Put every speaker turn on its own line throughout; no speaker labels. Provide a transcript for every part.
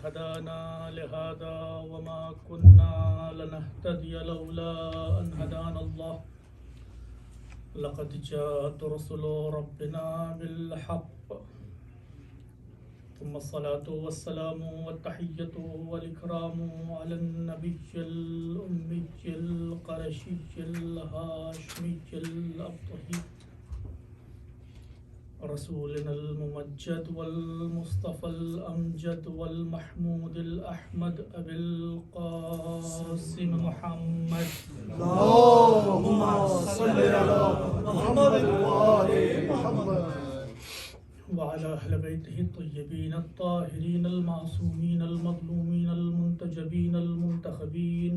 هدانا لهذا وما كنا لنهتدي لولا أن هدانا الله لقد جاءت رسل ربنا بالحق ثم الصلاة والسلام والتحية والإكرام على النبي الأمي القرشي الهاشمي الأبطحي رسولنا الممجد والمصطفى الأمجد والمحمود الأحمد أبي القاسم محمد
اللهم صل على محمد وآل محمد
وعلى أهل بيته الطيبين الطاهرين المعصومين المظلومين المنتجبين المنتخبين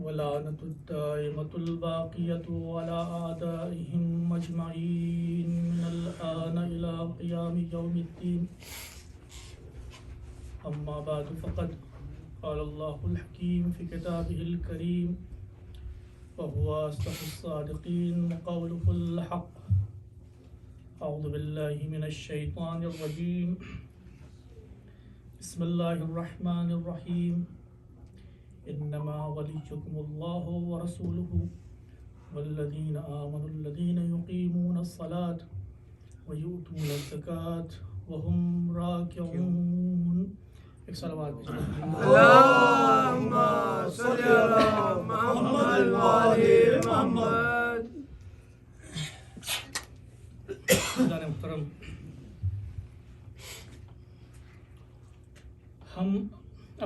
ولعنة الدائمة الباقية على أعدائهم أجمعين من الآن إلى قيام يوم الدين. أما بعد فقد قال الله الحكيم في كتابه الكريم وهو أصدق الصادقين وقوله الحق. أعوذ بالله من الشيطان الرجيم. بسم الله الرحمن الرحيم. إنما وليكم الله ورسوله والذين آمنوا الذين يقيمون الصلاة ويؤتون الزكاة وهم راكعون. ایک صلوات
اللهم صل على محمد وآل محمد.
محترم، ہم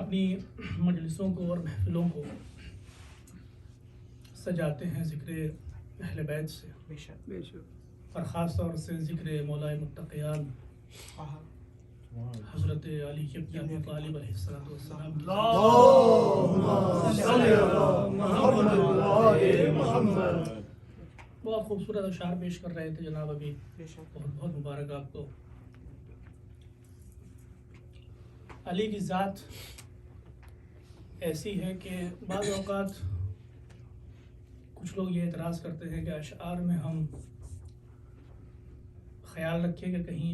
اپنی مجلسوں کو اور محفلوں کو سجاتے ہیں ذکر اہل بیت سے، اور خاص طور سے ذکر مولائے متقیان حضرت علی ابن ابی طالب علیہ الصلوۃ والسلام کی
اللهم صل على محمد وآل محمد.
بہت خوبصورت اشعار پیش کر رہے تھے جناب ابھی، بہت بہت مبارک آپ کو. علی کی ذات ایسی ہے کہ بعض اوقات کچھ لوگ یہ اعتراض کرتے ہیں کہ اشعار میں ہم خیال رکھیں کہ کہیں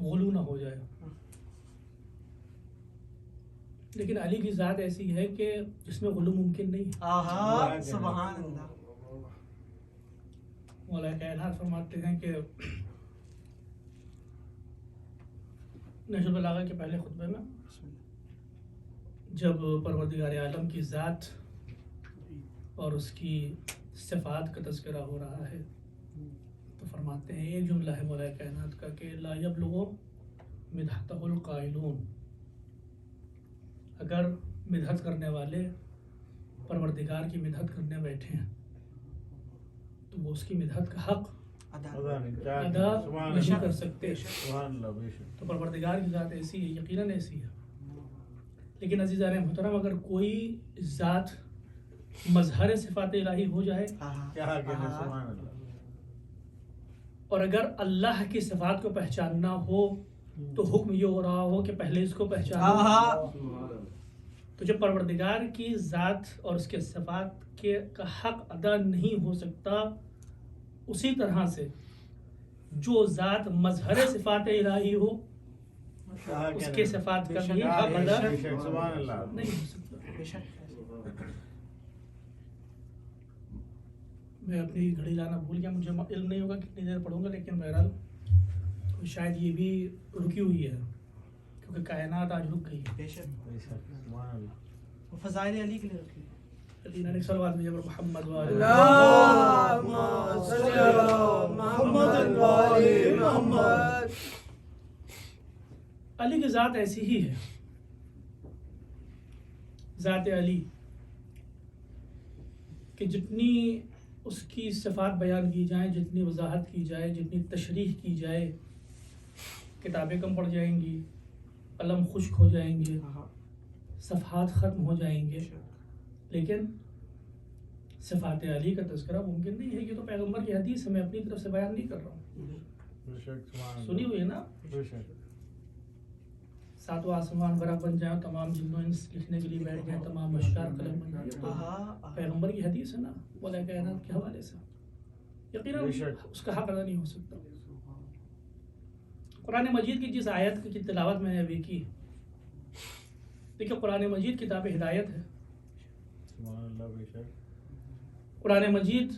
غلو نہ ہو جائے، لیکن علی کی ذات ایسی ہے کہ جس میں غلو ممکن نہیں ہے.
سبحان اللہ.
مولا کائنات فرماتے ہیں کہ نہج البلاغہ کے پہلے خطبے میں جب پروردگار عالم کی ذات اور اس کی صفات کا تذکرہ ہو رہا ہے تو فرماتے ہیں، یہ جملہ ہے مولا کائنات کا کہ لا یبلغ مدحتہ القائلون. اگر مدحت کرنے والے پروردگار کی مدحت کرنے بیٹھے ہیں تو وہ اس کی مدحت کا حق ادا نہیں کر سکتے. تو پروردگار کی ذات ایسی ہے، یقیناً ایسی ہے. لیکن عزیزان محترم، اگر کوئی ذات مظہر صفات الہی ہو جائے اور اگر اللہ کی صفات کو پہچاننا ہو تو حکم یہ ہو رہا ہو کہ پہلے اس کو پہچانو. تو جب پروردگار کی ذات اور اس کے صفات کا حق ادا نہیں ہو سکتا، اسی طرح سے جو ذات مظہر صفات الہی ہو اس کے صفات کا بھی حق ادا نہیں ہو سکتا. میں اپنی گھڑی لانا بھول گیا، مجھے علم نہیں ہوگا کتنی دیر پڑھوں گا، لیکن بہرحال شاید یہ بھی رکی ہوئی ہے کیونکہ کائنات آج رک گئی ہے.
فضائل علی کے لیے رکھی.
صلوات میں محمد
اللهم صل على محمد وآل محمد.
علی کی ذات ایسی ہی ہے، ذات علی، کہ جتنی اس کی صفات بیان کی جائیں، جتنی وضاحت کی جائے، جتنی تشریح کی جائے، کتابیں کم پڑ جائیں گی، قلم خشک ہو جائیں گے، صفحات ختم ہو جائیں گے، لیکن صفات علی کا تذکرہ ممکن نہیں ہے. یہ تو پیغمبر کی حدیث ہے، میں اپنی طرف سے بیان نہیں کر رہا ہوں، سنی ہوئی ہے نا. ساتواں آسمان برق بن جائیں، تمام جن و انس لکھنے کے لیے بیٹھ جائیں، تمام اشعار قلم بن جائیں. پیغمبر کی حدیث ہے نا، مولا کائنات کے حوالے سے. یقیناً اس کا حق ادا نہیں ہو سکتا. قرآن مجید کی جس آیت کی تلاوت میں نے ابھی کی دیکھیں قرآن مجید کتاب ہدایت ہے. قرآن مجید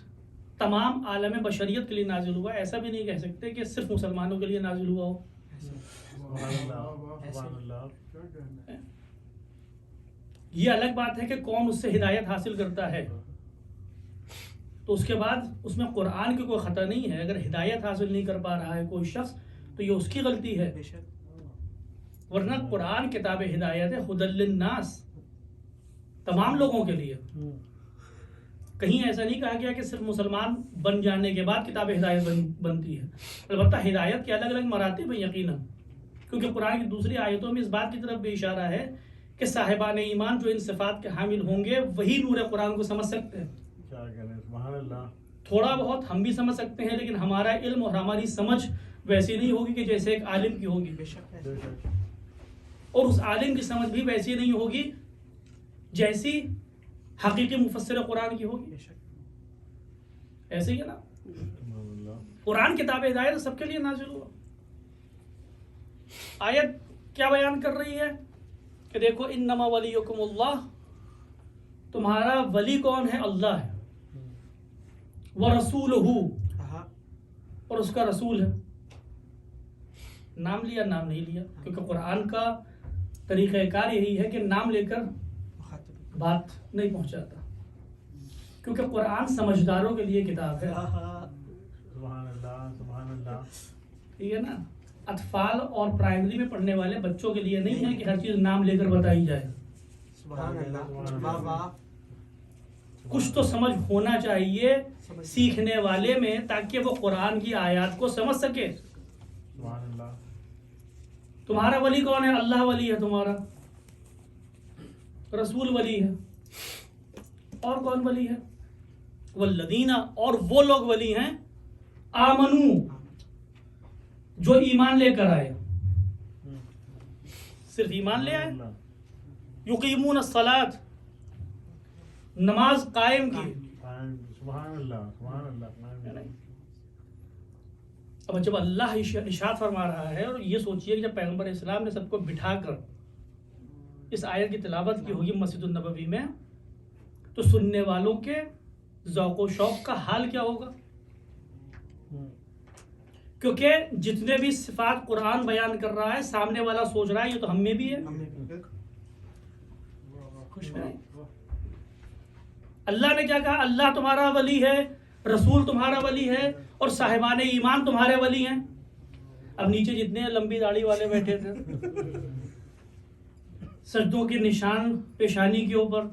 تمام عالم بشریت کے لیے نازل ہوا. ایسا بھی نہیں کہہ سکتے کہ صرف مسلمانوں کے لیے نازل ہوا ہو. یہ الگ بات ہے کہ کون اس سے ہدایت حاصل کرتا ہے، تو اس کے بعد اس میں قرآن کی کوئی خطا نہیں ہے. اگر ہدایت حاصل نہیں کر پا رہا ہے کوئی شخص تو یہ اس کی غلطی ہے، ورنہ قرآن کتاب ہدایت ہے، ہدی للناس، تمام لوگوں کے لیے. کہیں ایسا نہیں کہا گیا کہ صرف مسلمان بن جانے کے بعد کتاب ہدایت بنتی ہے. البتہ ہدایت کے الگ الگ مراتب ہیں یقیناً، کیونکہ قرآن کی دوسری آیتوں میں اس بات کی طرف بھی اشارہ ہے کہ صاحبان ایمان جو ان صفات کے حامل ہوں گے وہی نور قرآن کو سمجھ سکتے ہیں. تھوڑا بہت ہم بھی سمجھ سکتے ہیں، لیکن ہمارا علم اور ہماری سمجھ ویسی نہیں ہوگی کہ جیسے ایک عالم کی ہوگی، اور اس عالم کی سمجھ بھی ویسی نہیں ہوگی جیسی حقیقی مفسر قرآن کی ہوگی. ایسے ہی ہے نا. قرآن کتاب ہدایت سب کے لیے نازل ہوا. آیت کیا بیان کر رہی ہے کہ دیکھو انما ولیکم اللہ، تمہارا ولی کون ہے؟ اللہ ہے. وَرَسُولُهُ، اور اس کا رسول ہے. نام لیا، نام نہیں لیا، کیونکہ قرآن کا طریقہ کار یہی ہے کہ نام لے کر بات نہیں پہنچاتا، کیونکہ قرآن سمجھداروں کے لیے کتاب ہے.
سبحان اللہ سبحان اللہ.
ٹھیک ہے نا. اطفال اور پرائمری میں پڑھنے والے بچوں کے لیے نہیں ہے کہ ہر چیز نام لے کر بتائی جائے.
سبحان اللہ.
کچھ تو سمجھ ہونا چاہیے سیکھنے والے میں، تاکہ وہ قرآن کی آیات کو سمجھ سکے.
سبحان اللہ.
تمہارا ولی کون ہے؟ اللہ ولی ہے تمہارا، رسول ولی ہے. اور کون ولی ہے؟ والذین، اور وہ لوگ ولی ہیں آمنو، جو ایمان لے کر آئے. صرف ایمان لے آئے. یقیمون الصلاۃ، نماز قائم کی.
سبحان اللہ سبحان اللہ.
اب جب اللہ ارشاد فرما رہا ہے، اور یہ سوچئے کہ جب پیغمبر اسلام نے سب کو بٹھا کر اس آیت کی تلاوت کی ہوگی مسجد النبوی میں، تو سننے والوں کے ذوق و شوق کا حال کیا ہوگا؟ کیونکہ جتنے بھی صفات قرآن بیان کر رہا ہے، سامنے والا سوچ رہا ہے یہ تو ہم میں بھی ہے. اللہ نے کیا کہا؟ اللہ تمہارا ولی ہے، رسول تمہارا ولی ہے، اور صاحبان ایمان تمہارے ولی ہیں. اب نیچے جتنے لمبی داڑھی والے بیٹھے تھے، سجدوں کے نشان پیشانی کے اوپر،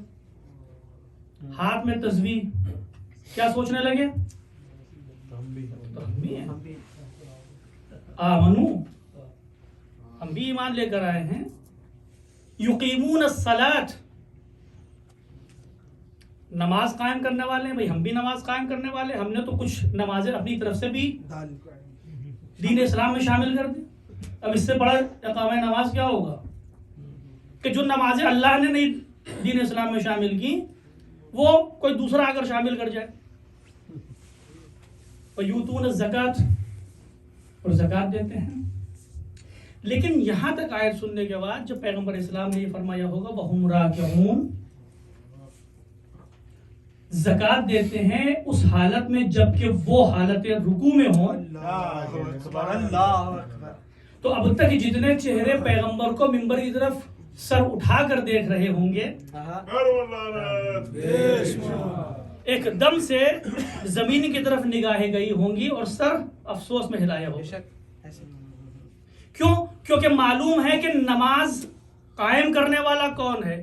ہاتھ میں تسبیح، کیا سوچنے لگے؟ تو ہم بھی ہیں. آمنو، ہم بھی ایمان لے کر آئے ہیں. یقیمون الصلاۃ، نماز قائم کرنے والے ہیں. بھائی ہم بھی نماز قائم کرنے والے، ہم نے تو کچھ نمازیں اپنی طرف سے بھی دین اسلام میں شامل کر دی. اب اس سے بڑا اقامہ نماز کیا ہوگا کہ جو نمازیں اللہ نے نہیں دین اسلام میں شامل کی وہ کوئی دوسرا اگر شامل کر جائے. وَيُؤْتُونَ الزَّكَاةَ، اور زکوٰۃ دیتے ہیں. لیکن یہاں تک آیت سننے کے بعد جب پیغمبر اسلام نے یہ فرمایا ہوگا وَهُمْ رَاكِعُونَ، زکوٰۃ دیتے ہیں اس حالت میں جبکہ وہ حالت رکوع میں ہوں. تو اب تک جتنے چہرے پیغمبر کو منبر کی طرف سر اٹھا کر دیکھ رہے ہوں گے، ایک دم سے زمین کی طرف نگاہیں گئی ہوں گی اور سر افسوس میں ہلایا ہوگا. کیوں؟ کیونکہ معلوم ہے کہ نماز قائم کرنے والا کون ہے،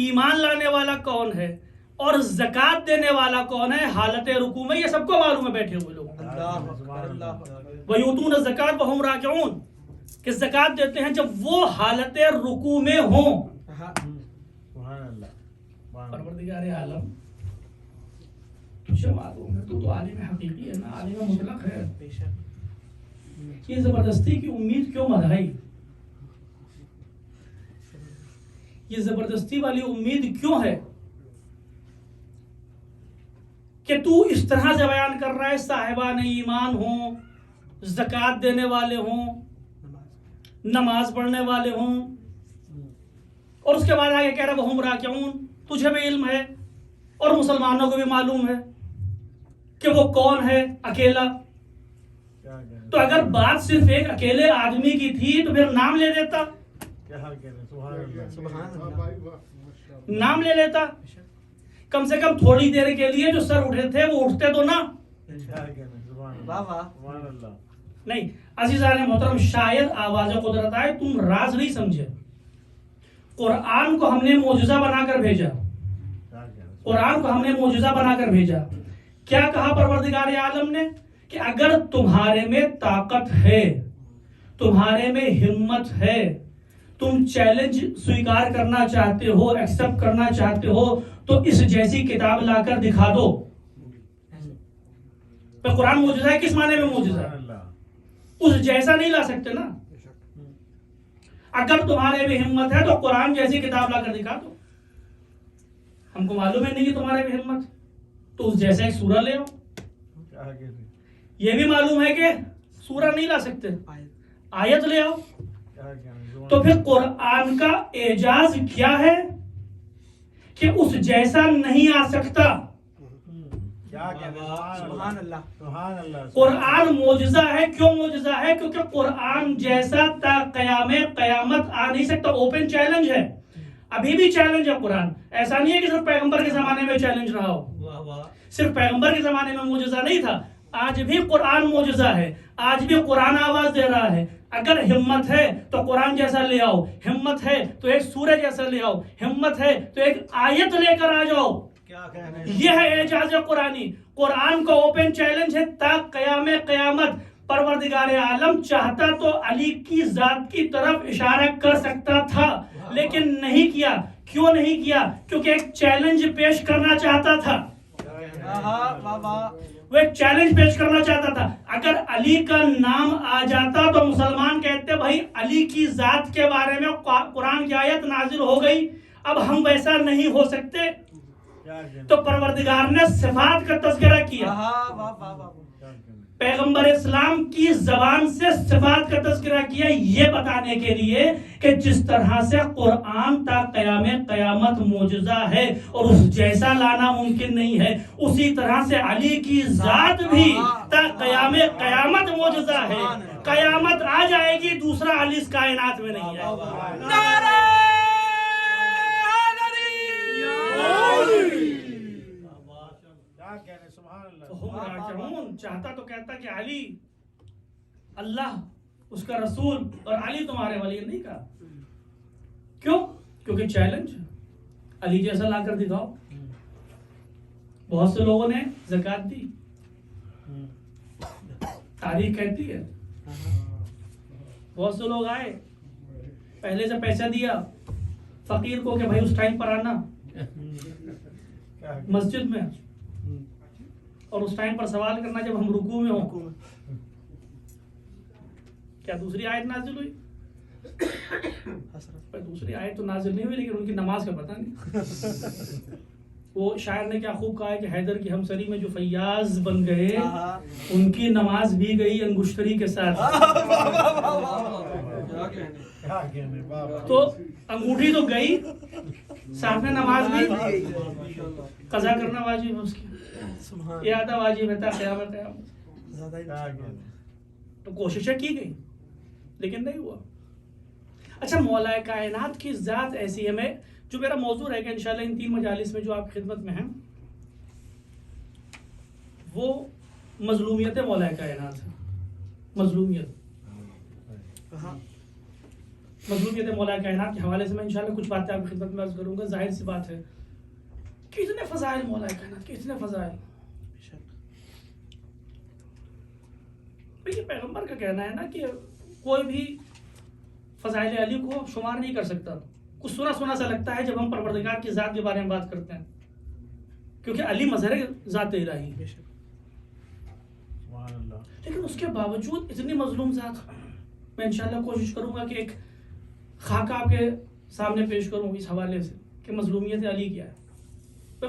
ایمان لانے والا کون ہے، اور زکوٰۃ دینے والا کون ہے حالت رکوع میں. یہ سب کو معلوم ہے بیٹھے ہوئے لوگ. وَيُؤْتُونَ الزَّكَاةَ وَهُمْ رَاكِعُونَ، کہ زکوٰۃ دیتے ہیں جب وہ حالت رکوع میں ہوں. پروردگار عالم تجھے معلوم ہے، تو عالم حقیقی ہے نا، عالم مطلق ہے. یہ زبردستی کی امید کیوں بڑھائی؟ یہ زبردستی والی امید کیوں ہے کہ تو اس طرح سے بیان کر رہا ہے صاحبان ایمان ہوں، زکوٰۃ دینے والے ہوں، نماز پڑھنے والے ہوں، اور اس کے بعد آگے کہہ رہا وہم راکعون، تجھے بھی علم ہے اور مسلمانوں کو بھی معلوم ہے کہ وہ کون ہے اکیلا. تو اگر بات صرف ایک اکیلے آدمی کی تھی تو پھر نام لے دیتا، نام لے لیتا. کم سے کم تھوڑی دیر کے لیے جو سر اٹھے تھے وہ اٹھتے تو نا. نہیں عزیزان محترم، شاید آواز قدرت آئے، تم راز نہیں سمجھے. قرآن کو ہم نے معجزہ بنا کر بھیجا، قرآن کو ہم نے معجزہ بنا کر بھیجا. کیا کہا پروردگار عالم نے کہ اگر تمہارے میں طاقت ہے، تمہارے میں ہمت ہے، تم چیلنج سویکار کرنا چاہتے ہو، ایکسپٹ کرنا چاہتے ہو، تو اس جیسی کتاب لا کر دکھا دو. تو قرآن معجزہ ہے، کس معنی میں معجزہ ہے؟ اس جیسا نہیں لا سکتے نا. اگر تمہارے میں ہمت ہے تو قرآن جیسی کتاب لا کر دکھا دو. ہم کو معلوم ہے نہیں کہ تمہارے میں ہمت، تو اس جیسا ایک سورہ لے آؤ. یہ بھی معلوم ہے کہ سورہ نہیں لا سکتے، آیت لے آؤ. تو پھر قرآن کا اعجاز کیا ہے کہ اس جیسا نہیں آ سکتا.
سبحان اللہ.
قرآن معجزہ ہے. کیوں معجزہ ہے؟ کیونکہ قرآن جیسا تا قیام قیامت آ نہیں سکتا. اوپن چیلنج ہے، ابھی بھی چیلنج ہے قرآن. ایسا نہیں ہے کہ صرف پیغمبر کے زمانے میں چیلنج رہا ہو. صرف پیغمبر کے زمانے میں معجزہ نہیں تھا، آج بھی قرآن معجزہ ہے. آج بھی قرآن آواز دے رہا ہے. اگر ہمت ہے تو قرآن جیسا لے آؤ، ہمت ہے تو ایک سورہ جیسا لے آؤ، ہمت ہے تو ایک آیت لے کر آ جاؤ. یہ ہے اعجاز قرآنی. قرآن کا اوپن چیلنج ہے تا قیام قیامت. پروردگار عالم چاہتا تو علی کی ذات کی طرف اشارہ کر سکتا تھا، لیکن نہیں کیا. کیوں نہیں کیا؟ کیونکہ ایک چیلنج پیش کرنا چاہتا تھا. وہ ایک چیلنج پیش کرنا چاہتا تھا. اگر علی کا نام آ جاتا تو مسلمان کہتے بھائی علی کی ذات کے بارے میں قرآن کی آیت نازل ہو گئی، اب ہم ویسا نہیں ہو سکتے. تو پروردگار نے صفات کا تذکرہ کیا، پیغمبر اسلام کی زبان سے صفات کا تذکرہ کیا، یہ بتانے کے لیے کہ جس طرح سے قرآن تا قیام قیامت معجزہ ہے اور اس جیسا لانا ممکن نہیں ہے، اسی طرح سے علی کی ذات بھی تا قیام قیامت معجزہ ہے. قیامت آ جائے گی، دوسرا علی اس کائنات میں نہیں ہے. چاہتا تو کہتا کہ علی اللہ، اس کا رسول، اور علی تمہارے ولی. نہیں کہا. کیوں؟ کیونکہ چیلنج علی جیسا لا کر دکھاؤ. بہت سے لوگوں نے زکات دی، تاریخ کہتی ہے. بہت سے لوگ آئے، پہلے سے پیسہ دیا فقیر کو کہ بھائی اس ٹائم پر آنا مسجد میں، اور اس ٹائم پر سوال کرنا جب ہم رکوع میں ہوں. کیا دوسری آیت نازل ہوئی؟ دوسری آیت تو نازل نہیں ہوئی، لیکن ان کی نماز کا پتہ نہیں. وہ شاعر نے کیا خوب کہا ہے کہ حیدر کی ہمسری میں جو فیاض بن گئے ان کی نماز بھی گئی انگشتری کے ساتھ. تو انگوٹھی تو گئی، ساتھ میں نماز بھی. قضا کرنا واجب ہے اس کی، یہ آتا واجب ہے تا قیامت. تو کوششیں کی گئی لیکن نہیں ہوا. اچھا، مولا کائنات کی ذات ایسی ہے. میں جو میرا موضوع ہے کہ انشاءاللہ ان 3 مجالس میں جو آپ خدمت میں ہیں وہ مظلومیت مولا کائنات ہے. مظلومیت مولا کائنات کے حوالے سے میں انشاءاللہ کچھ باتیں آپ کی خدمت میں عرض کروں گا. ظاہر سی بات ہے کتنے فضائل مولا کائنات، کتنے فضائل. یہ پیغمبر کا کہنا ہے نا کہ کوئی بھی فضائل علی کو شمار نہیں کر سکتا. کچھ سنا سنا سا لگتا ہے جب ہم پروردگار کی ذات کے بارے میں بات کرتے ہیں، کیونکہ علی مظہر ذات الہی. لیکن اس کے باوجود اتنی مظلوم ذات. میں انشاءاللہ کوشش کروں گا کہ ایک خاکہ آپ کے سامنے پیش کروں اس حوالے سے کہ مظلومیت علی کیا ہے.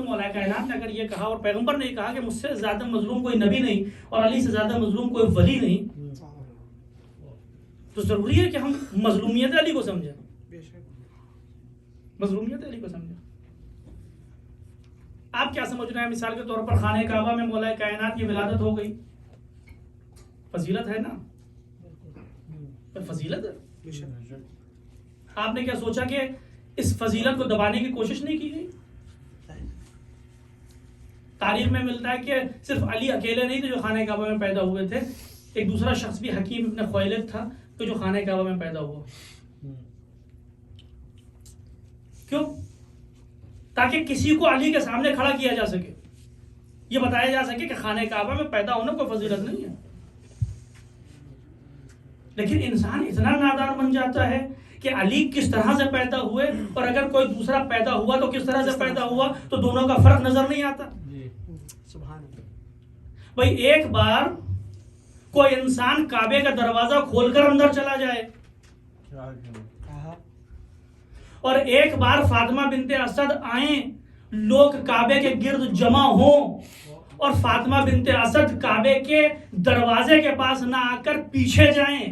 مولا کائنات نے اگر یہ کہا اور پیغمبر نے کہا کہ مجھ سے زیادہ مظلوم کوئی نبی نہیں اور علی سے زیادہ مظلوم کوئی ولی نہیں، تو ضروری ہے کہ ہم مظلومیت علی کو سمجھیں. مظلومیت علی کو سمجھا. آپ کیا سمجھ رہے ہیں مثال کے طور پر خانہ کعبہ میں مولا کائنات کی ولادت ہو گئی, فضیلت ہے نا, فضیلت ہے. آپ نے کیا سوچا کہ اس فضیلت کو دبانے کی کوشش نہیں کی گئی؟ تاریخ میں ملتا ہے کہ صرف علی اکیلے نہیں تھے جو خانہ کعبہ میں پیدا ہوئے تھے, ایک دوسرا شخص بھی حکیم ابن خویلد تھا کہ جو خانہ کعبہ میں پیدا ہوا. کیوں؟ تاکہ کسی کو علی کے سامنے کھڑا کیا جا سکے, یہ بتایا جا سکے کہ خانہ کعبہ میں پیدا ہونا کوئی فضیلت نہیں ہے. لیکن انسان اتنا نادان بن جاتا ہے کہ علی کس طرح سے پیدا ہوئے اور اگر کوئی دوسرا پیدا ہوا تو کس طرح سے پیدا ہوا, تو دونوں کا فرق نظر نہیں آتا. بھائی ایک بار کوئی انسان کعبے کا دروازہ کھول کر اندر چلا جائے اور ایک بار فاطمہ بنت اسد آئیں, لوگ کعبے کے گرد جمع ہوں اور فاطمہ بنت اسد کعبے کے دروازے کے پاس نہ آ کر پیچھے جائیں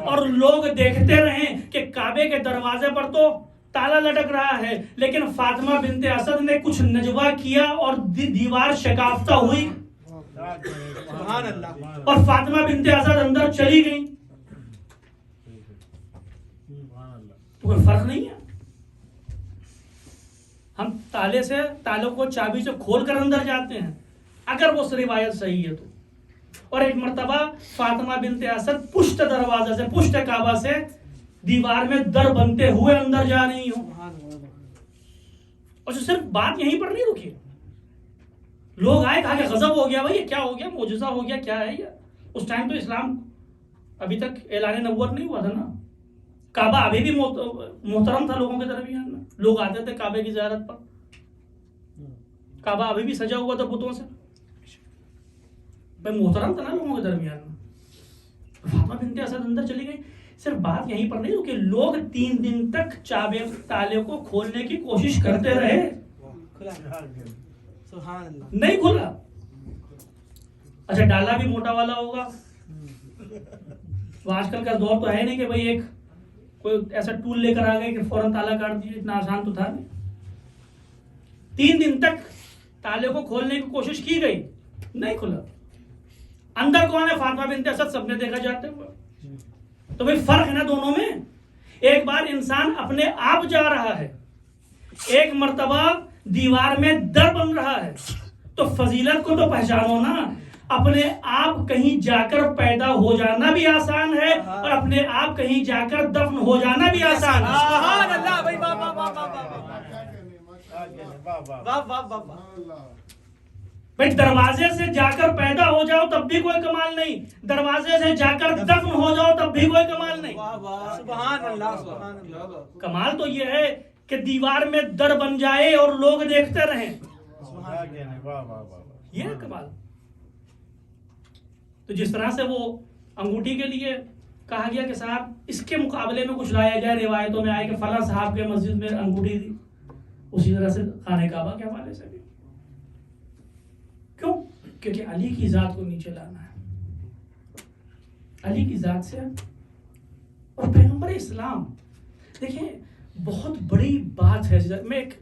اور لوگ دیکھتے رہیں کہ کعبے کے دروازے پر تو تالا لٹک رہا ہے لیکن فاطمہ بنت اسد نے کچھ نجوا کیا اور دیوار شکافتہ ہوئی اور فاطمہ بنت اسد اندر چلی گئی, تو کوئی فرق نہیں ہے. ہم تالوں کو چابی سے کھول کر اندر جاتے ہیں اگر وہ روایت صحیح ہے تو. اور ایک مرتبہ فاطمہ بنت اسد پشت دروازہ سے, پشت کعبہ سے دیوار میں در بنتے ہوئے اندر جا رہی ہوں. اور صرف بات یہیں پر نہیں رکی, لوگ آئے کہا کہ غضب ہو گیا, بھائی یہ کیا ہو گیا, معجزہ ہو گیا, کیا ہے یہ. اس ٹائم تو اسلام ابھی تک اعلان نبوت نہیں ہوا تھا نا, کعبہ ابھی بھی محترم تھا لوگوں کے درمیان میں, لوگ آتے تھے کعبے کی زیارت پر, کعبہ ابھی بھی سجا ہوا تھا بتوں سے, بھائی محترم تھا نا لوگوں کے درمیان میں. فاطمہ بنت اسد اندر چلی گئی. صرف بات یہیں پر نہیں رکی, لوگ 3 دن تک چابے تالے کو کھولنے کی کوشش کرتے رہے, نہیں کھلا. اچھا ڈالا بھی موٹا والا ہوگا, تو آج کل کا دور تو ہے نہیں کہ بھائی ایک کوئی ایسا ٹول لے کر آ گئے کہ فوراً تالا کاٹ دیے, اتنا آسان تو تھا نہیں. 3 دن تک تالے کو کھولنے کی کوشش کی گئی, نہیں کھلا. اندر کون ہے؟ فاطمہ بنت اسد, سب نے دیکھا جاتے ہوئے. تو بھائی فرق ہے نا دونوں میں. ایک بار انسان اپنے آپ جا رہا ہے, ایک مرتبہ دیوار میں در بن رہا ہے, تو فضیلت کو تو پہچانو نا. اپنے آپ کہیں جا کر پیدا ہو جانا بھی آسان ہے اور اپنے آپ کہیں جا کر دفن ہو جانا بھی آسان ہے.
سبحان اللہ بھائی, واہ واہ واہ واہ واہ.
بھائی دروازے سے جا کر پیدا ہو جاؤ تب بھی کوئی کمال نہیں, دروازے سے جا کر دفن ہو جاؤ تب بھی کوئی کمال نہیں.
سبحان اللہ سبحان اللہ.
کمال تو یہ ہے کہ دیوار میں در بن جائے اور لوگ دیکھتے رہیں, یہ ہے کمال. تو جس طرح سے وہ انگوٹھی کے لیے کہا گیا کہ صاحب اس کے مقابلے میں کچھ لایا جائے, روایتوں میں آئے کہ فلاں صاحب کے مسجد میں انگوٹھی تھی, اسی طرح سے خانہ کعبہ کے حوالے سے بھی. کیوں؟ کیونکہ علی کی ذات کو نیچے لانا ہے, علی کی ذات سے. اور پیغمبر اسلام دیکھیں بہت بڑی بات ہے. میں ایک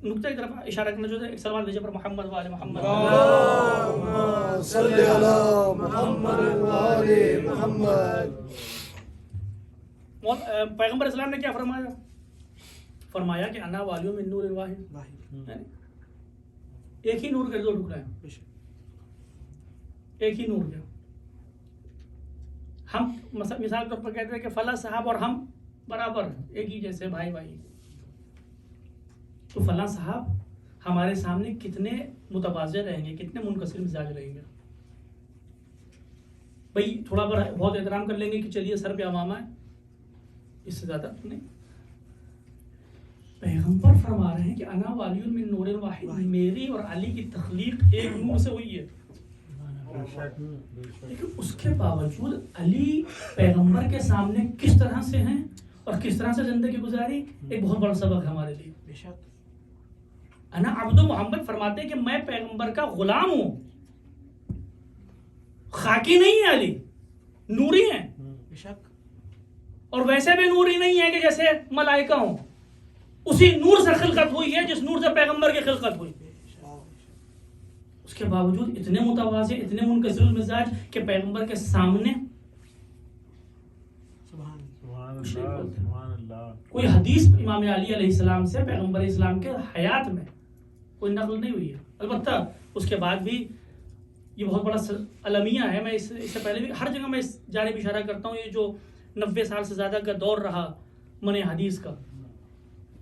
نقطہ کی طرف اشارہ کرنا چاہتا ہوں, ایک سوال بھیجا پر محمد وآل محمد
اللہم صلی علی محمد وآل محمد.
پیغمبر اسلام نے کیا فرمایا؟ فرمایا کہ انا والی من نور واحد, ایک ہی نور کے 2 ٹکڑے ہیں, ایک ہی نور کے. ہم مثال کے طور پر کہتے ہیں کہ فلاں صاحب اور ہم برابر, ایک ہی جیسے بھائی بھائی. تو فلاں صاحب ہمارے سامنے کتنے متوازی رہیں گے, کتنے منکسر مزاج رہیں گے. بھائی تھوڑا بہت احترام کر لیں گے کہ چلیے سر پہ امامہ ہے, اس سے زیادہ تو نہیں. پیغمبر فرما رہے ہیں کہ انا والی من نور واحد, میری اور علی کی تخلیق ایک نور سے ہوئی ہے. لیکن اس کے باوجود علی پیغمبر کے سامنے کس طرح سے ہیں اور کس طرح سے زندگی گزاری, ایک بہت بڑا سبق ہے ہمارے لیے. بے شک انا عبد محمد فرماتے ہیں کہ میں پیغمبر کا غلام ہوں, خاکی نہیں ہے علی, نوری ہیں. بے شک. اور ویسے بھی نوری نہیں ہے کہ جیسے ملائکہ ہوں, اسی نور سے خلقت ہوئی ہے جس نور سے پیغمبر کی خلقت ہوئی. اس کے باوجود اتنے متواضع، اتنے منکسر المزاج کہ پیغمبر کے سامنے
سبحان اللہ سبحان اللہ.
کوئی حدیث امام علی علیہ السلام سے پیغمبر اسلام کے حیات میں کوئی نقل نہیں ہوئی ہے. البتہ اس کے بعد بھی یہ بہت بڑا المیہ ہے. میں اس سے پہلے بھی ہر جگہ میں اس جانب اشارہ کرتا ہوں. یہ جو 90 سال سے زیادہ کا دور رہا منع حدیث کا،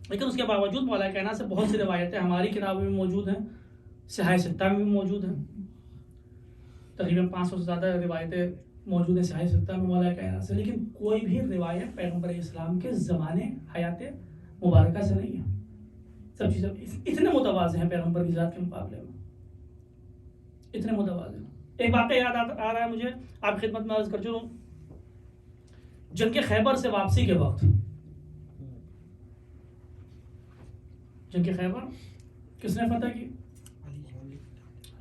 لیکن اس کے باوجود مولا کائنات سے بہت سی روایتیں ہماری کتابوں میں موجود ہیں، صحاح ستہ میں بھی موجود ہیں. تقریباً 500 سے زیادہ روایتیں موجود ہیں صحاح ستہ میں مولا کائنات سے، لیکن کوئی بھی روایت پیغمبر اسلام کے زمانے حیات مبارکہ سے نہیں ہے. سب چیزیں اتنے متواضع ہیں پیغمبر کی ذات کے مقابلے میں، اتنے متواضع. ایک واقعہ یاد آ رہا ہے مجھے، آپ خدمت میں عرض کر چلوں. جنگ خیبر سے واپسی کے وقت، جنگ خیبر کس نے فتح کی؟ علی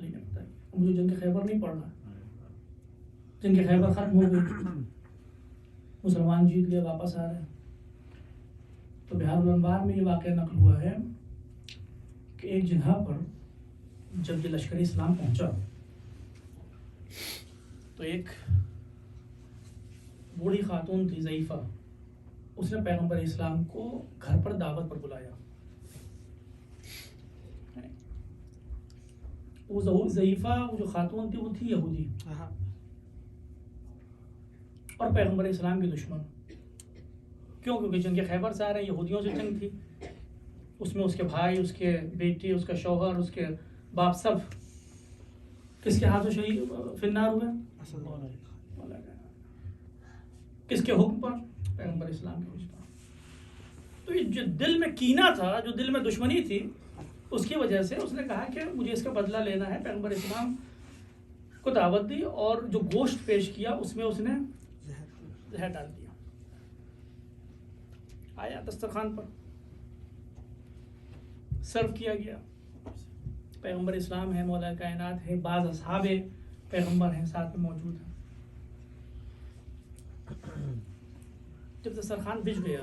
نے فتح کی. مجھے جنگ خیبر نہیں پڑھنا. جنگ خیبر ختم ہو گئی، مسلمان جیت گئے، واپس آ رہے ہیں. تو بہار الانوار میں یہ واقعہ نقل ہوا ہے کہ ایک جگہ پر جب یہ لشکر اسلام پہنچا تو ایک بوڑھی خاتون تھی ضعیفہ، اس نے پیغمبر اسلام کو گھر پر دعوت پر بلایا. وہ ضعیفہ، وہ جو خاتون تھی، وہ تھی یہودی اور پیغمبر اسلام کی دشمن. کیوں؟ کیونکہ جنگ خیبر سے آ رہے ہیں، یہودیوں سے جنگ تھی. اس میں اس کے بھائی، اس کے بیٹی، اس کا شوہر، اس کے باپ، سب کس کے ہاتھوں شہید فنار ہوئے؟ کس کے حکم پر؟ پیغمبر اسلام کے حکم پر. تو یہ جو دل میں کینہ تھا، جو دل میں دشمنی تھی، اس کی وجہ سے اس نے کہا کہ مجھے اس کا بدلہ لینا ہے. پیغمبر اسلام کو دعوت دی اور جو گوشت پیش کیا اس میں اس نے زہر ڈال دیا. آیا دسترخوان پر سرو کیا گیا. پیغمبر اسلام ہے، مولا کائنات ہے، بعض اصحاب پیغمبر ہیں ساتھ میں موجود ہیں. جب دسترخوان بچ گیا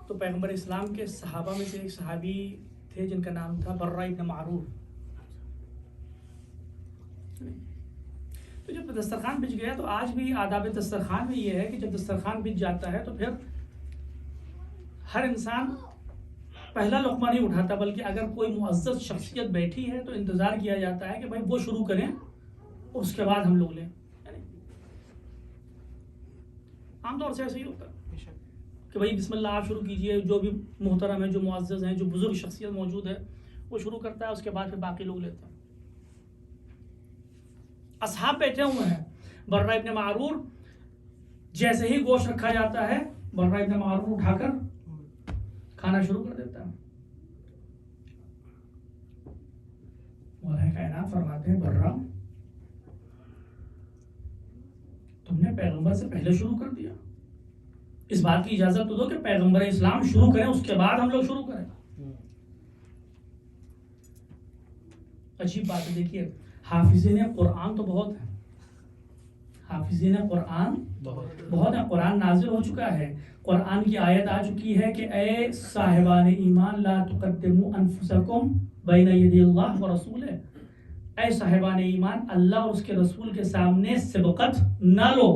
تو پیغمبر اسلام کے صحابہ میں سے ایک صحابی تھے جن کا نام تھا برہ ابن معرور. تو جب دسترخوان بچ گیا تو آج بھی آداب دسترخوان میں یہ ہے کہ جب دسترخوان بچ جاتا ہے تو پھر ہر انسان پہلا لقمہ نہیں اٹھاتا، بلکہ اگر کوئی معزز شخصیت بیٹھی ہے تو انتظار کیا جاتا ہے کہ بھائی وہ شروع کریں اور اس کے بعد ہم لوگ لیں. عام طور سے ایسا ہی ہوتا ہے کہ بھائی بسم اللہ آپ شروع کیجئے. جو بھی محترم ہے، جو معزز ہیں، جو بزرگ شخصیت موجود ہے، وہ شروع کرتا ہے، اس کے بعد پھر باقی لوگ لیتے ہیں. اصحاب بیٹھے ہوئے ہیں. برہ ابن معرور جیسے ہی گوشت رکھا جاتا ہے، برہ ابن معرور اٹھا کر کھانا شروع کر دیتا ہے. مولا کائنات فرماتے ہیں برہ تم نے پیغمبر سے پہلے شروع کر دیا. اس بات کی اجازت تو دو کہ پیغمبر اسلام شروع کریں، اس کے بعد ہم لوگ شروع کریں. عجیب بات ہے. دیکھیے حافظین قرآن تو بہت ہیں، حافظین قرآن بہت ہیں. قرآن نازل ہو چکا ہے، قرآن کی آیت آ چکی ہے کہ اے صاحبان ایمان لا تقدموا انفسکم بین یدی اللہ ورسولہ. اے صاحبان ایمان، اللہ اور اس کے رسول کے سامنے سبقت نہ لو.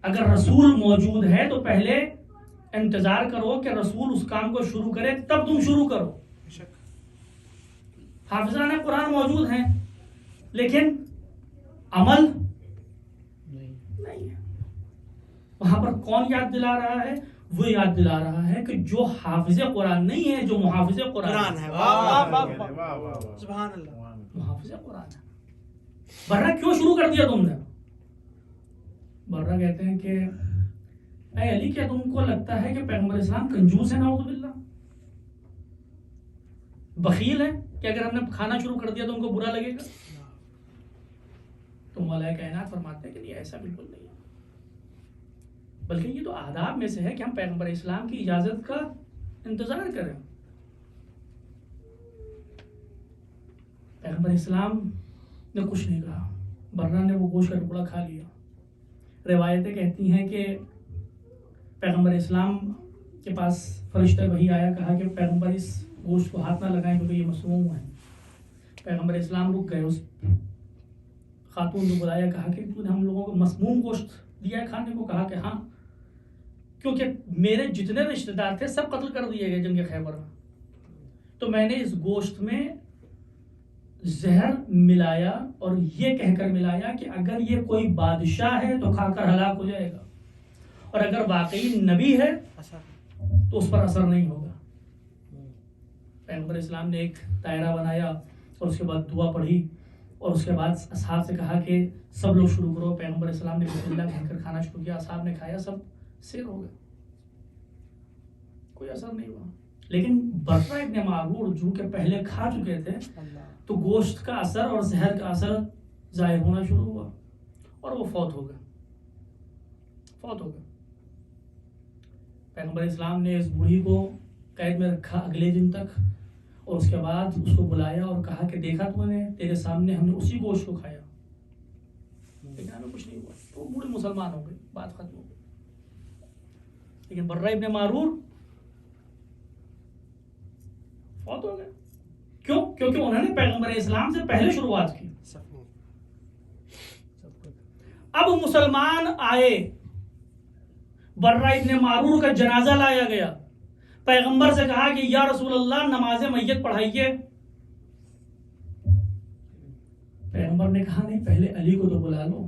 اگر رسول موجود ہے تو پہلے انتظار کرو کہ رسول اس کام کو شروع کرے، تب تم شروع کرو. حافظان قرآن موجود ہیں لیکن عمل نہیں ہے. وہاں پر کون یاد دلا رہا ہے؟ وہ یاد دلا رہا ہے کہ جو حافظ قرآن نہیں ہے، جو محافظ قرآن ہے.
سبحان اللہ.
محافظ قرآن ہے. برہ کیوں شروع کر دیا تم نے؟ برہ کہتے ہیں کہ اے علی، کیا تم کو لگتا ہے کہ پیغمبر اسلام کنجوس ہے؟ نعوذ باللہ. بخیل ہے کہ اگر ہم نے کھانا شروع کر دیا تو ان کو برا لگے گا؟ تو مولا کائنات فرماتے ہیں کہ نہیں، ایسا بالکل نہیں ہے، بلکہ یہ تو آداب میں سے ہے کہ ہم پیغمبر اسلام کی اجازت کا انتظار کریں. پیغمبر اسلام نے کچھ نہیں کہا، برہ نے وہ گوشت کا ٹکڑا کھا لیا. روایتیں کہتی ہیں کہ پیغمبر اسلام کے پاس فرشتہ وہی آیا, کہا کہ پیغمبر اس گوشت کو ہاتھ نہ لگائیں کیونکہ یہ مسموم ہے. پیغمبر اسلام رک گئے, اس خاتون کو بلایا, کہا کہ تو نے ہم لوگوں کو مسموم گوشت دیا ہے کھانے کو؟ کہا کہ ہاں, کیونکہ میرے جتنے رشتہ دار تھے سب قتل کر دیے گئے جنگ خیبر میں, تو میں نے اس گوشت میں زہر ملایا اور یہ کہہ کر ملایا کہ اگر یہ کوئی بادشاہ ہے تو کھا کر ہلاک ہو جائے گا, اور اگر واقعی نبی ہے تو اس پر اثر نہیں ہوگا. پیغمبر اسلام نے ایک دائرہ بنایا اور اس کے بعد دعا پڑھی اور اس کے بعد اصحاب سے کہا کہ سب لوگ شروع کرو. پیغمبر اسلام نے بسم اللہ کہہ کر کھانا شروع کیا, اصحاب نے کھایا, سب سیر ہو گئے, کوئی اثر نہیں ہوا. لیکن برہ ابن معرور جو کہ پہلے کھا چکے تھے تو گوشت کا اثر اور زہر کا اثر ظاہر ہونا شروع ہوا اور وہ فوت ہو گئے. پیغمبر اسلام نے اس بوڑھی کو قید میں رکھا اگلے دن تک, اور اس کے بعد اس کو بلایا اور کہا کہ دیکھا تو نے, تیرے سامنے ہم نے اسی گوشت کو کھایا, لیکن ہمیں کچھ نہیں ہوا. تو وہ بوڑھے مسلمان ہو گئے, بات ختم ہو گئی. لیکن برہ ابن معرور فوت ہو گئے. کیوں؟ کیونکہ انہوں نے پیغمبر اسلام سے پہلے شروعات کی. اب مسلمان آئے, برہ ابن معرور کا جنازہ لایا گیا, پیغمبر سے کہا کہ یا رسول اللہ نماز میت پڑھائیے. پیغمبر نے کہا نہیں, پہلے علی کو تو بلا لو,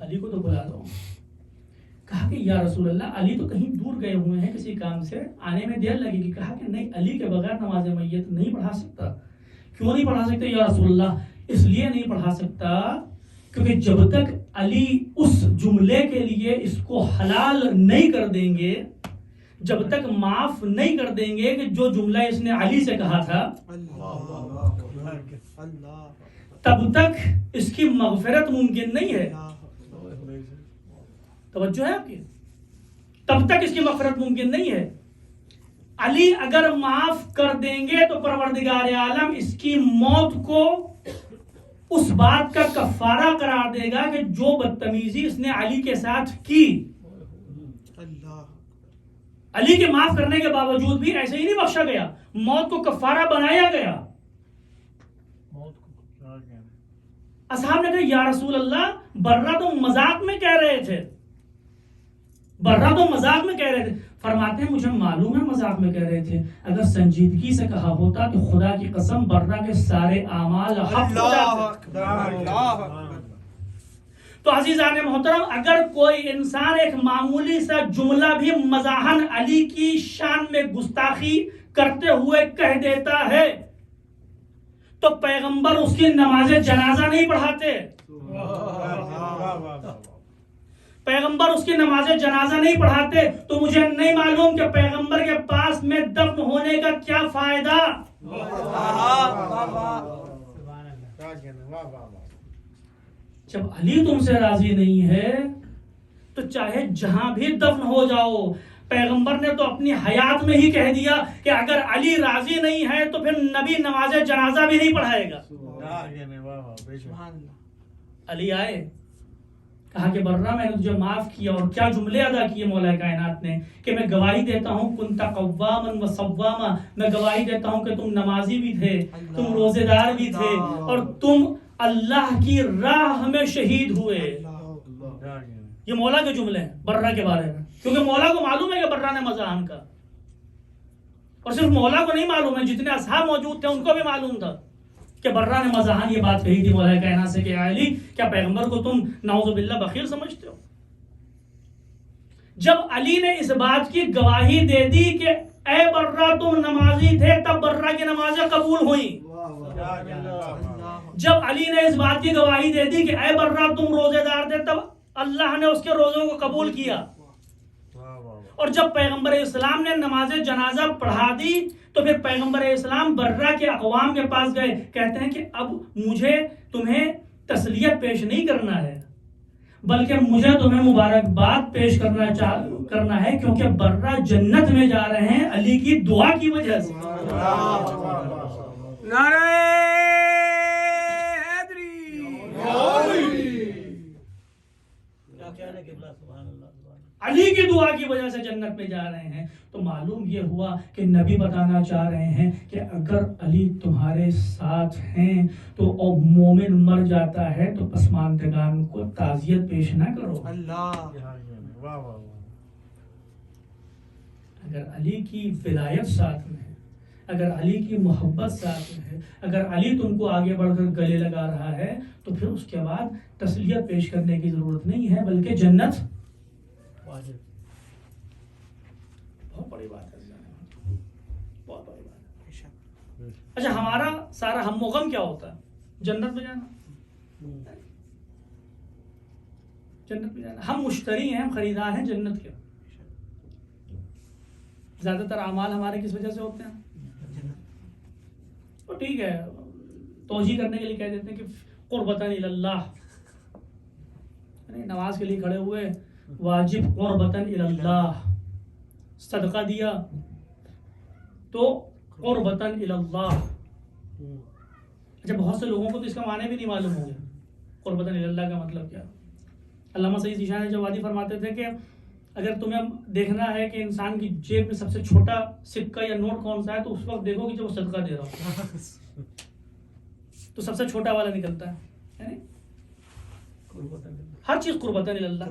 علی کو تو بلا لو. کہا کہ یا رسول اللہ علی تو کہیں دور گئے ہوئے ہیں کسی کام سے, آنے میں دیر لگے گی. کہا کہ نہیں, علی کے بغیر نماز میت نہیں پڑھا سکتا. کیوں نہیں پڑھا سکتے یا رسول اللہ؟ اس لیے نہیں پڑھا سکتا کیونکہ جب تک علی اس جملے کے لیے اس کو حلال نہیں کر دیں گے, جب تک معاف نہیں کر دیں گے کہ جو جملہ اس نے علی سے کہا تھا, تب تک اس کی مغفرت ممکن نہیں ہے. توجہ ہے آپ کی؟ تب تک اس کی مغفرت ممکن نہیں ہے. علی اگر معاف کر دیں گے تو پروردگار عالم اس کی موت کو اس بات کا کفارہ قرار دے گا کہ جو بدتمیزی اس نے علی کے ساتھ کی, علی کے معاف کرنے کے باوجود بھی ایسے ہی نہیں بخشا گیا, موت کو کفارہ بنایا گیا. اصحاب نے کہا یا رسول اللہ برہ تو مذاق میں کہہ رہے تھے, برہ تو مذاق میں کہہ رہے تھے. فرماتے ہیں مجھے معلوم ہے مذاق میں کہہ رہے تھے, اگر سنجیدگی سے کہا ہوتا تو خدا کی قسم برہ کے سارے اعمال حق ہو جاتے. تو عزیزان محترم, اگر کوئی انسان ایک معمولی سا جملہ بھی مزاحن علی کی شان میں گستاخی کرتے ہوئے کہہ دیتا ہے تو پیغمبر اس کی نماز جنازہ نہیں پڑھاتے, پیغمبر اس کی نماز جنازہ نہیں پڑھاتے. تو مجھے نہیں معلوم کہ پیغمبر کے پاس میں دفن ہونے کا کیا فائدہ. جب علی تم سے راضی نہیں ہے تو چاہے جہاں بھی دفن ہو جاؤ. پیغمبر نے تو اپنی حیات میں ہی کہہ دیا کہ اگر علی راضی نہیں ہے تو پھر نبی نماز جنازہ بھی نہیں پڑھائے گا. علی آئے, کہا کہ برہ میں نے تجھے معاف کیا, اور کیا جملے ادا کیے مولا کائنات نے کہ میں گواہی دیتا ہوں کنت قواما و صواما, میں گواہی دیتا ہوں کہ تم نمازی بھی تھے, تم روزے دار بھی تھے, اور تم اللہ کی راہ میں شہید ہوئے. یہ مولا کے جملے ہیں برہ کے بارے میں, کیونکہ مولا کو معلوم ہے کہ برہ نے مزاحن کا, اور صرف مولا کو نہیں معلوم ہے, جتنے اصحاب موجود تھے ان کو بھی معلوم تھا کہ برہ نے مزاحن یہ بات کہی تھی مولا کائنات سے کہ علی کیا پیغمبر کو تم نعوذ باللہ بخیل سمجھتے ہو. جب علی نے اس بات کی گواہی دے دی کہ اے برہ تم نمازی تھے, تب برہ کی نمازیں قبول ہوئیں. جب علی نے اس بات کی گواہی دے دی کہ اے برہ تم روزے دار تھے, تب اللہ نے اس کے روزوں کو قبول کیا. اور جب پیغمبر اسلام نے نماز جنازہ پڑھا دی تو پھر پیغمبر اسلام برہ کے اقوام کے پاس گئے, کہتے ہیں کہ اب مجھے تمہیں تسلیت پیش نہیں کرنا ہے, بلکہ مجھے تمہیں مبارکباد پیش کرنا ہے کیونکہ برہ جنت میں جا رہے ہیں علی کی دعا کی وجہ سے.
نعرہ حیدری.
علی کی دعا کی وجہ سے جنت میں جا رہے ہیں. تو معلوم یہ ہوا کہ نبی بتانا چاہ رہے ہیں کہ اگر علی تمہارے ساتھ ہیں تو اور مومن مر جاتا ہے تو پسماندگان کو تعزیت پیش نہ کرو.
اللہ
واہ واہ.
اگر علی کی ولایت ساتھ میں ہے، اگر علی کی محبت ساتھ میں ہے، اگر علی تم کو آگے بڑھ کر گلے لگا رہا ہے تو پھر اس کے بعد تسلیت پیش کرنے کی ضرورت نہیں ہے، بلکہ جنت واجب. بہت بڑی بات ہے، بہت بڑی بات ہے. اچھا ہمارا سارا ہم و غم کیا ہوتا ہے؟ جنت میں جانا. جنت میں جانا. ہم مشتری ہیں، ہم خریدار ہیں جنت کے. زیادہ تر اعمال ہمارے کس وجہ سے ہوتے ہیں؟ تو ٹھیک ہے، توجیہ کرنے کے لیے کہہ دیتے ہیں کہ قربتاً اللہ، نماز کے لیے کھڑے ہوئے واجب قربتاً اللہ، صدقہ دیا تو قربتاً اللہ. اچھا بہت سے لوگوں کو تو اس کا معنی بھی نہیں معلوم ہو گیا قربتاً اللہ کا مطلب کیا. علامہ سعید ذیشان جوادی فرماتے تھے کہ اگر تمہیں دیکھنا ہے کہ انسان کی جیب میں سب سے چھوٹا سکہ یا نوٹ کون سا ہے تو اس وقت دیکھو کہ جب وہ صدقہ دے رہا ہو تو سب سے چھوٹا والا نکلتا ہے. ہر چیز قربتاً اللہ.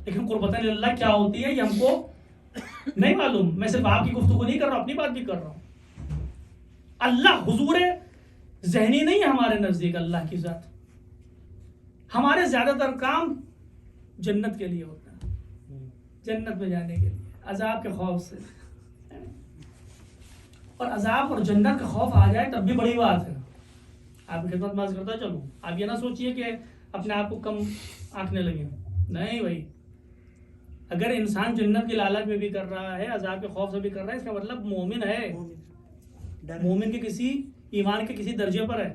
لیکن قربتاً اللہ کیا ہوتی ہے یہ ہم کو نہیں معلوم. میں صرف آپ کی گفتگو نہیں کر رہا ہوں، اپنی بات بھی کر رہا ہوں. اللہ حضور ذہنی نہیں ہے ہمارے نزدیک. اللہ کی ذات ہمارے زیادہ تر کام جنت کے لیے ہوتا ہے، جنت میں جانے کے لیے، عذاب کے خوف سے. اور عذاب اور جنت کا خوف آ جائے تب بھی بڑی بات ہے. آپ کی خدمت باز کرتا چلوں، آپ یہ نہ سوچئے کہ اپنے آپ کو کم آنکھنے لگے. نہیں بھائی، اگر انسان جنت کی لالچ میں بھی کر رہا ہے، عذاب کے خوف سے بھی کر رہا ہے، اس کا مطلب مومن ہے. مومن کے کسی ایمان کے کسی درجے پر ہے.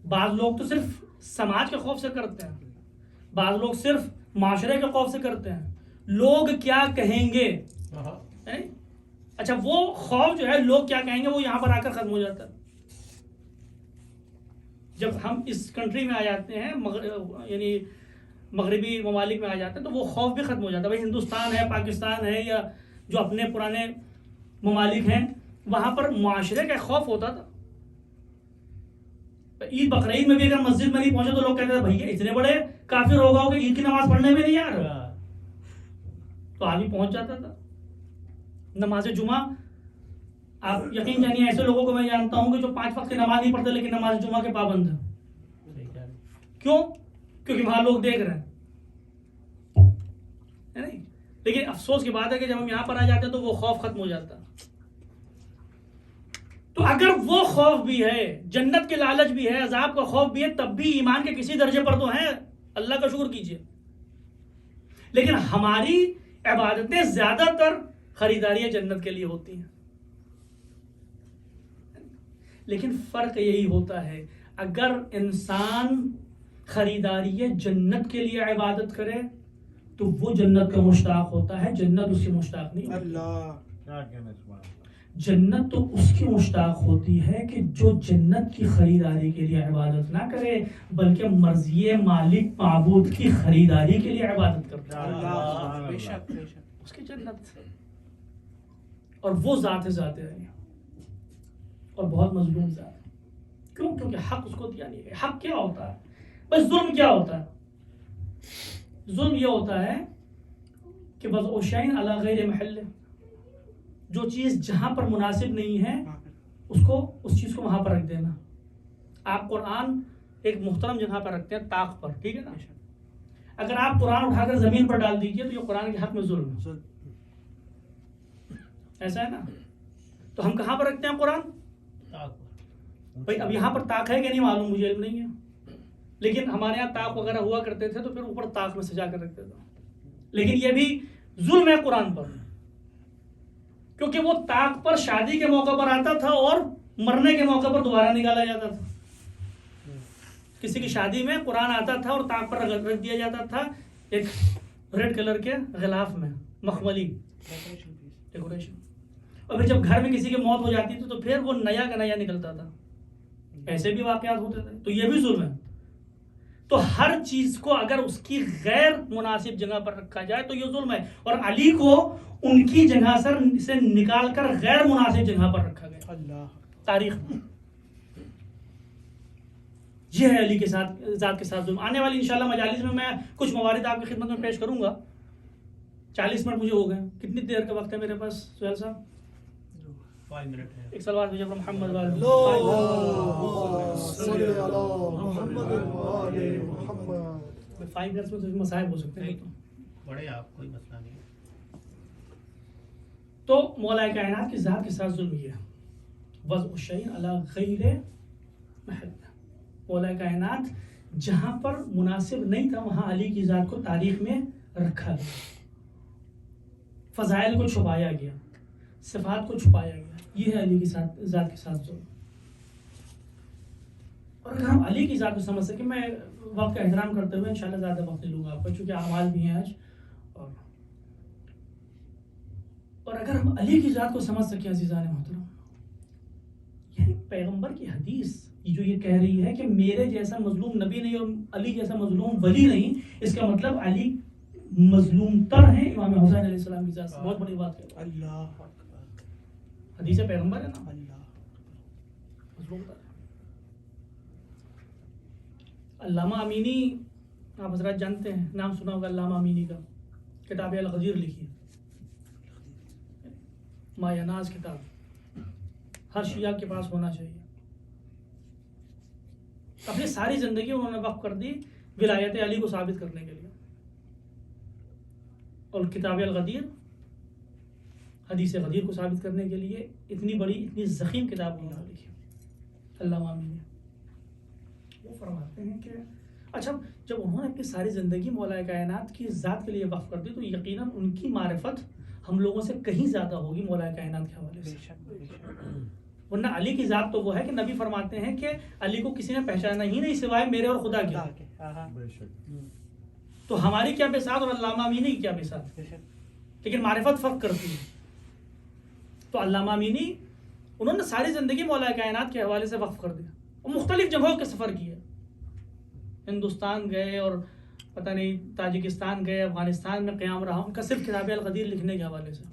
بعض لوگ تو صرف سماج کے خوف سے کرتے ہیں، بعض لوگ صرف معاشرے کے خوف سے کرتے ہیں. لوگ کیا کہیں گے؟ اچھا وہ خوف جو ہے لوگ کیا کہیں گے وہ یہاں پر آ کر ختم ہو جاتا ہے. جب ہم اس کنٹری میں آ جاتے ہیں، یعنی مغربی ممالک میں آ جاتے ہیں تو وہ خوف بھی ختم ہو جاتا ہے. بھائی ہندوستان ہے، پاکستان ہے، یا جو اپنے پرانے ممالک ہیں وہاں پر معاشرے کا خوف ہوتا تھا. عید بقرعید میں بھی اگر مسجد میں نہیں پہنچے تو لوگ کہتے تھے بھیا اتنے بڑے کافر ہو گا کہ عید کی نماز پڑھنے میں نہیں آ رہا. تو آدمی پہنچ جاتا تھا. نماز جمعہ آپ یقین جانیے ایسے لوگوں کو میں جانتا ہوں کہ جو 5 وقت کی نماز نہیں پڑھتے لیکن نماز جمعہ کے پابند ہیں. کیوں؟ کیونکہ وہاں لوگ دیکھ رہے ہیں. لیکن افسوس کی بات ہے کہ جب ہم یہاں پر آ جاتے ہیں تو وہ خوف ختم ہو جاتا. تو اگر وہ خوف بھی ہے، جنت کے لالچ بھی ہے، عذاب کا خوف بھی ہے، تب بھی ایمان کے کسی درجے پر تو ہیں. اللہ کا شکر کیجئے. لیکن ہماری عبادتیں زیادہ تر خریداری جنت کے لیے ہوتی ہیں. لیکن فرق یہی ہوتا ہے اگر انسان خریداری جنت کے لیے عبادت کرے تو وہ جنت کا مشتاق ہوتا ہے، جنت اس کی مشتاق نہیں ہوتی.
اللہ
جنت تو اس کی مشتاق ہوتی ہے کہ جو جنت کی خریداری کے لیے عبادت نہ کرے بلکہ مرضی مالک معبود کی خریداری کے لیے عبادت کرتا ہے.
اللہ بے شک بے شک.
اس کی جنت اور وہ ذات ذات ہے اور بہت مظلوم ذات ہے. کیوں؟ کیونکہ حق اس کو دیا نہیں گیا. حق کیا ہوتا ہے؟ بس ظلم کیا ہوتا ہے؟ ظلم یہ ہوتا ہے کہ وضع شیء علی غیر محلہ، جو چیز جہاں پر مناسب نہیں ہے اس چیز کو وہاں پر رکھ دینا. آپ قرآن ایک محترم جگہ پر رکھتے ہیں، طاق پر، ٹھیک ہے نا. اگر آپ قرآن اٹھا کر زمین پر ڈال دیجئے تو یہ قرآن کے حق میں ظلم ہے. ایسا ہے نا. تو ہم کہاں پر رکھتے ہیں قرآن؟ بھائی اب یہاں پر طاق ہے کہ نہیں معلوم، مجھے علم نہیں ہے. لیکن ہمارے یہاں طاق وغیرہ ہوا کرتے تھے تو پھر اوپر طاق میں سجا کر رکھتے تھے. لیکن یہ بھی ظلم ہے قرآن پر، کیونکہ وہ طاق پر شادی کے موقع پر آتا تھا اور مرنے کے موقع پر دوبارہ نکالا جاتا تھا. کسی کی شادی میں قرآن آتا تھا اور طاق پر رکھ دیا جاتا تھا ایک ریڈ کلر کے غلاف میں، مخملی ڈیکوریشن. اور پھر جب گھر میں کسی کی موت ہو جاتی تھی تو پھر وہ نیا کا نیا نکلتا تھا. ایسے بھی واقعات ہوتے تھے. تو یہ بھی ظلم ہے. تو ہر چیز کو اگر اس کی غیر مناسب جگہ پر رکھا جائے تو یہ ظلم ہے، اور علی کو ان کی جگہ سے نکال کر غیر مناسب جگہ پر رکھا گیا
اللہ
تاریخ میں. یہ ہے علی کے ساتھ ذات کے ساتھ ظلم. آنے والی انشاءاللہ مجالس میں کچھ موارد آپ کی خدمت میں پیش کروں گا. 40 منٹ مجھے ہو گئے. کتنی دیر کا وقت ہے میرے پاس سہیل صاحب؟
5 منٹ ہے.
ایک سلوات بھیجو محمد
اللهم صل على محمد وآل محمد.
5 منٹ میں تو مصائب ہو سکتے ہیں.
بڑے آپ کوئی مسئلہ نہیں.
تو مولا کائنات کی ذات کے ساتھ ظلم یہ ہے وضع الشیء علی غیر محل. مولا کائنات جہاں پر مناسب نہیں تھا وہاں علی کی ذات کو تاریخ میں رکھا گیا، فضائل کو چھپایا گیا، صفات کو چھپایا گیا. یہ ہے علی کی ذات کے ساتھ ظلم. اور اگر ہم علی کی ذات کو سمجھ سکیں، میں وقت کا احترام کرتے ہوئے انشاءاللہ زیادہ وقت نہیں لوں گا آپ کو چونکہ اعمال بھی ہیں آج، اور اگر ہم علی کی ذات کو سمجھ سکیں عزیزان محترم، یعنی پیغمبر کی حدیث جو یہ کہہ رہی ہے کہ میرے جیسا مظلوم نبی نہیں اور علی جیسا مظلوم ولی نہیں، اس کا مطلب علی مظلوم تر ہیں امام حسین علیہ السلام کی ذات سے. بہت بڑی بات ہے.
اللہ
حدیث پیغمبر ہے نا،
اللہ.
مظلوم تر. علامہ امینی آپ حضرات جانتے ہیں، نام سنا ہوگا علامہ امینی کا. کتاب الغدیر لکھی، مایناز کتاب، ہر شیعہ کے پاس ہونا چاہیے. اپنی ساری زندگی انہوں نے وقف کر دی ولایت علی کو ثابت کرنے کے لیے. اور کتاب الغدیر حدیث غدیر کو ثابت کرنے کے لیے اتنی بڑی اتنی ضخیم کتاب انہوں نے لکھی علامہ امینی. وہ فرماتے ہیں کہ اچھا جب انہوں نے اپنی ساری زندگی مولا کائنات کی ذات کے لیے وقف کر دی تو یقیناً ان کی معرفت ہم لوگوں سے کہیں زیادہ ہوگی مولا کائنات کے حوالے سے. ورنہ علی کی ذات تو وہ ہے کہ نبی فرماتے ہیں کہ علی کو کسی نے پہچانا ہی نہیں سوائے میرے اور خدا کے.
بے شک.
تو ہماری کیا بساط اور علامہ امینی کی کیا بساط، لیکن معرفت فرق کرتی ہے. تو علامہ امینی انہوں نے ساری زندگی مولا کائنات کے حوالے سے وقف کر دیا. وہ مختلف جگہوں کے سفر کیے، ہندوستان گئے اور پتہ نہیں تاجکستان گئے، افغانستان میں قیام رہا ان کا صرف کتاب الغدیر لکھنے کے حوالے سے.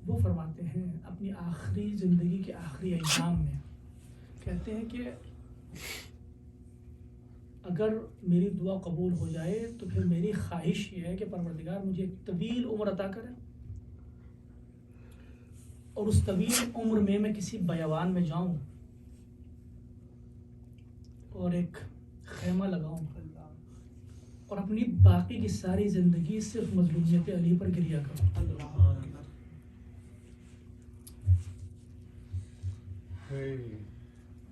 وہ فرماتے ہیں اپنی آخری زندگی کے آخری ایام میں کہتے ہیں کہ اگر میری دعا قبول ہو جائے تو پھر میری خواہش یہ ہے کہ پروردگار مجھے ایک طویل عمر عطا کرے اور اس طویل عمر میں میں کسی بیابان میں جاؤں اور ایک خیمہ لگاؤں اور اپنی باقی کی ساری زندگی صرف مظلومیت علی پر گریا کروں.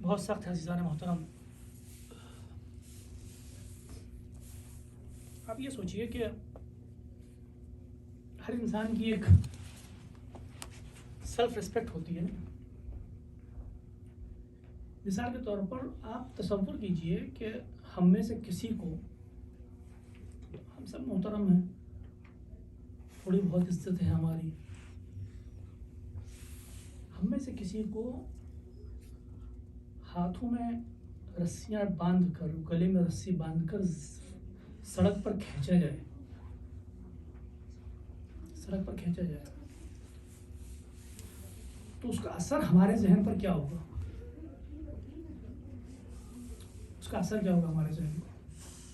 بہت سخت ہے عزیزان محترم. آپ یہ سوچئے کہ ہر انسان کی ایک سیلف ریسپیکٹ ہوتی ہے. مثال کے طور پر آپ تصور کیجئے کہ ہم میں سے کسی کو، ہم سب محترم ہیں، تھوڑی بہت عزت ہے ہماری، ہم میں سے کسی کو ہاتھوں میں رسیاں باندھ کر، گلے میں رسی باندھ کر سڑک پر کھینچا جائے، سڑک پر کھینچا جائے تو اس کا اثر ہمارے ذہن پر کیا ہوگا؟ اس کا اثر کیا ہوگا ہمارے ذہن پر؟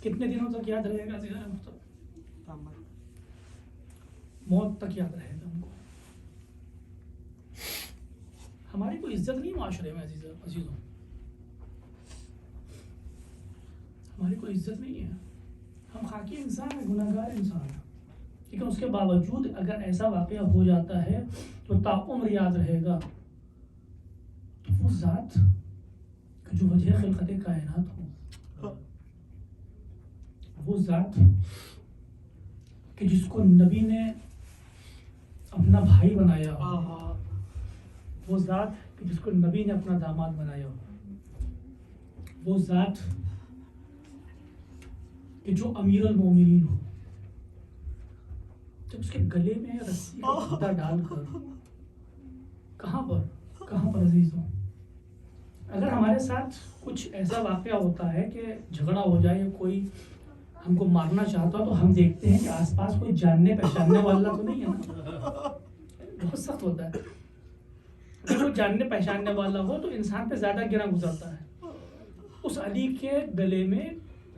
کتنے دنوں تک یاد رہے گا عزیزان محترم؟ موت تک یاد رہے گا ہم کو. ہماری کوئی عزت نہیں معاشرے میں عزیزوں، ہماری کوئی عزت نہیں ہے. ہم خاکی انسان ہیں، گناہ گار انسان ہیں، لیکن اس کے باوجود اگر ایسا واقعہ ہو جاتا ہے تو تاعمر یاد رہے گا. تو وہ ذات جو وجہ خلقت کائنات ہو، وہ ذات کہ جس کو نبی نے اپنا بھائی بنایا ہو، وہ ذات کہ جس کو نبی نے اپنا داماد بنایا ہو، وہ ذات کہ جو امیر المومنین ہو، جب اس کے گلے میں رسی کا پتا ڈال کر کہاں پر عزیزوں اگر ہمارے ساتھ کچھ ایسا واقعہ ہوتا ہے کہ جھگڑا ہو جائے یا کوئی ہم کو مارنا چاہتا تو ہم دیکھتے ہیں کہ آس پاس کوئی جاننے پہچاننے والا تو نہیں ہے نا. بہت سخت ہوتا ہے. اگر کوئی جاننے پہچاننے والا ہو تو انسان پہ زیادہ گرا گزرتا ہے. اس علی کے گلے میں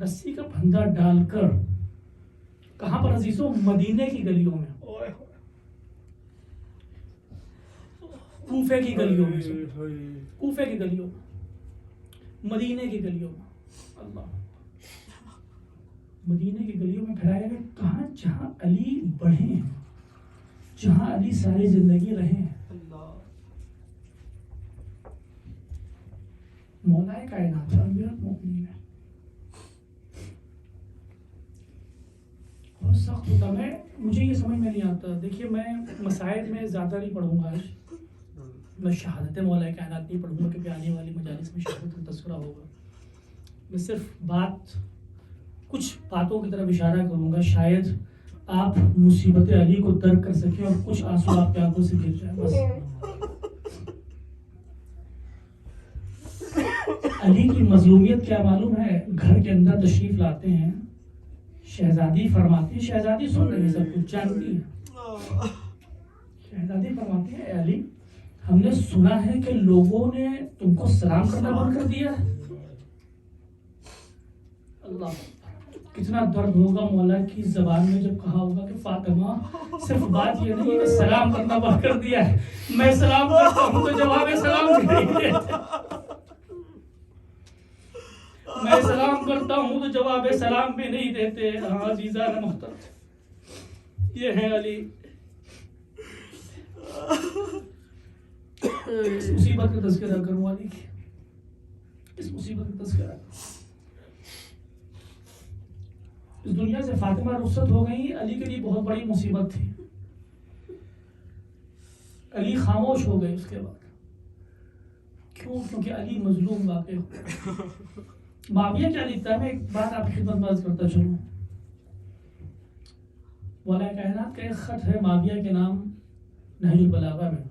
رسی کا پھندا ڈال کر کہاں پر عزیزوں؟ مدینے کی گلیوں میں، کوفے کی گلیوں میں، کوفے کی گلیوں میں، مدینے کی گلیوں میں، اللہ مدینے کی گلیوں میں پھیلایا گیا. کہاں؟ جہاں علی بڑھے ہیں، جہاں علی ساری زندگی رہے ہیں. مولا کائنات امیر المؤمنین ہے. بہت سخت ہوتا. مجھے یہ سمجھ میں نہیں آتا. دیکھیے میں مسائل میں زیادہ نہیں پڑھوں گا آج. میں شہادت مولا کائنات نہیں پڑھوں گا کیونکہ آنے والی مجالس میں شہادت کا تذکرہ ہوگا. میں صرف کچھ باتوں کی طرف اشارہ کروں گا، شاید آپ مصیبت علی کو درک کر سکیں اور کچھ آنسو آپ کی آنکھوں سے گر جائیں. بس علی کی مظلومیت کیا معلوم ہے؟ گھر کے اندر تشریف لاتے ہیں، شہزادی فرماتی ہے، شہزادی سن رہی ہے، سب کچھ جانتی ہے. شہزادی فرماتی ہے، اے علی ہم نے سنا ہے کہ لوگوں نے تم کو سلام کرنا بند کر دیا. اللہ کتنا درد ہوگا مولا کی زبان میں جب کہا ہوگا کہ فاطمہ صرف بات یہ نہیں کہ سلام کرنا بند کر دیا ہے، میں سلام کرتا ہوں تو جواب سلام نہیں دیتے. میں سلام کرتا ہوں تو جواب سلام بھی نہیں دیتے. ہاں عزیزان محترم، یہ ہے علی. اس مصیبت کا تذکرہ کروں علی کی، اس مصیبت کا تذکرہ. اس دنیا سے فاطمہ رخصت ہو گئی. علی کے لیے بہت بڑی مصیبت تھی. علی خاموش ہو گئے اس کے بعد. کیوں؟ کیونکہ علی مظلوم واقع ہو. معاویہ کیا لکھتا ہے؟ میں ایک بات آپ کی خدمت میں عرض کرتا چلوں. مولا کائنات کا ایک خط ہے معاویہ کے نام نہج البلاغہ میں.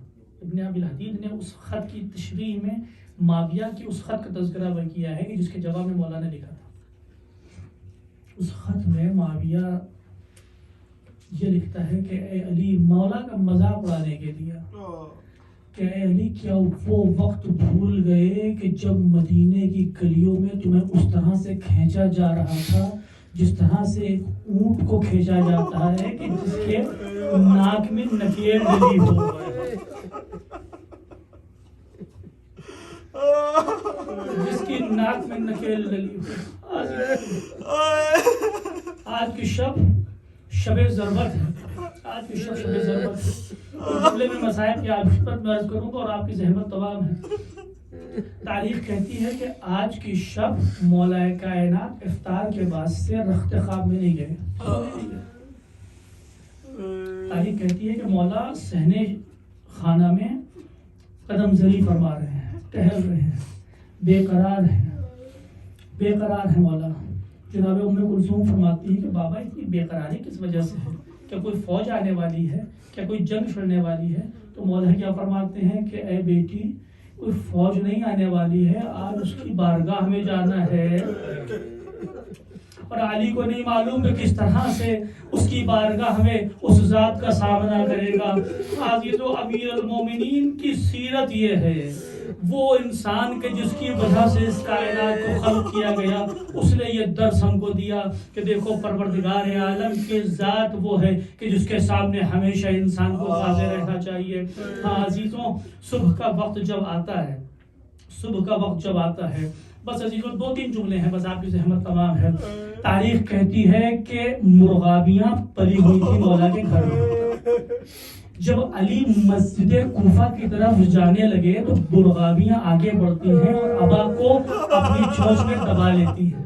ابن ابی الحدید نے اس خط کی تشریح میں معاویہ کی اس خط کا تذکرہ وہ کیا ہے کہ جس کے جواب میں مولا نے لکھا تھا. اس خط میں معاویہ یہ لکھتا ہے کہ اے علی، مولا کا مذاق اڑانے کے لیے کہ اے علی کیا وہ وقت بھول گئے کہ جب مدینے کی گلیوں میں تمہیں اس طرح سے کھینچا جا رہا تھا جس طرح سے ایک اونٹ کو کھینچا جاتا ہے کہ جس کے ناک میں نکیل ڈلی ہو. جس کی ناک میں نکیل ڈلی ہو. آج کی شب ضربت ہے. آج کی شب ضربت ہے. جملے میں مسائل کی آپ خدمت میں عرض کروں گا اور آپ کی زحمت تمام ہے. تاریخ کہتی ہے کہ آج کی شب مولا کائنات افطار کے بعد سے رخت خواب میں نہیں گئے. تاریخ کہتی ہے کہ مولا صحن خانہ میں قدم زنی فرما رہے ہیں، ٹہل رہے ہیں، بے قرار ہیں مولا. جناب ام کلثوم فرماتی ہے کہ بابا اتنی بے قراری کس وجہ سے ہے؟ کیا کوئی فوج آنے والی ہے؟ کیا کوئی جنگ چھڑنے والی ہے؟ تو مولا کیا فرماتے ہیں کہ اے بیٹی کوئی فوج نہیں آنے والی ہے، آج اس کی بارگاہ میں جانا ہے. اور علی کو نہیں معلوم کہ کس طرح سے اس کی بارگاہ میں اس ذات کا سامنا کرے گا. عزیزو امیر المومنین کی سیرت یہ ہے، وہ انسان کے جس کی وجہ سے اس کائنات کو خلق کیا گیا، اس نے یہ درس ہم کو دیا کہ دیکھو پروردگار عالم کی ذات وہ ہے کہ جس کے سامنے ہمیشہ انسان کو حاضر رہنا چاہیے. ہاں عزیزوں، صبح کا وقت جب آتا ہے بس عزیزوں 2-3 جملے ہیں، بس آپ کی زحمت تمام ہے. تاریخ کہتی ہے کہ مرغابیاں پلی ہوئی تھی مولا کے گھر میں. جب علی مسجد کوفہ کی طرف جانے لگے تو مرغابیاں آگے بڑھتی ہیں اور ابا کو اپنی چونچ میں دبا لیتی ہیں.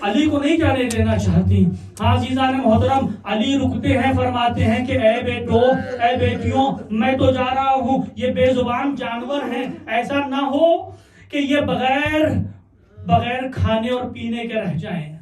علی کو نہیں جانے دینا چاہتی. ہاں عزیزان محترم، علی رکتے ہیں، فرماتے ہیں کہ اے بیٹو، اے بیٹیوں، میں تو جا رہا ہوں، یہ بے زبان جانور ہیں، ایسا نہ ہو کہ یہ بغیر کھانے اور پینے کے رہ جائیں.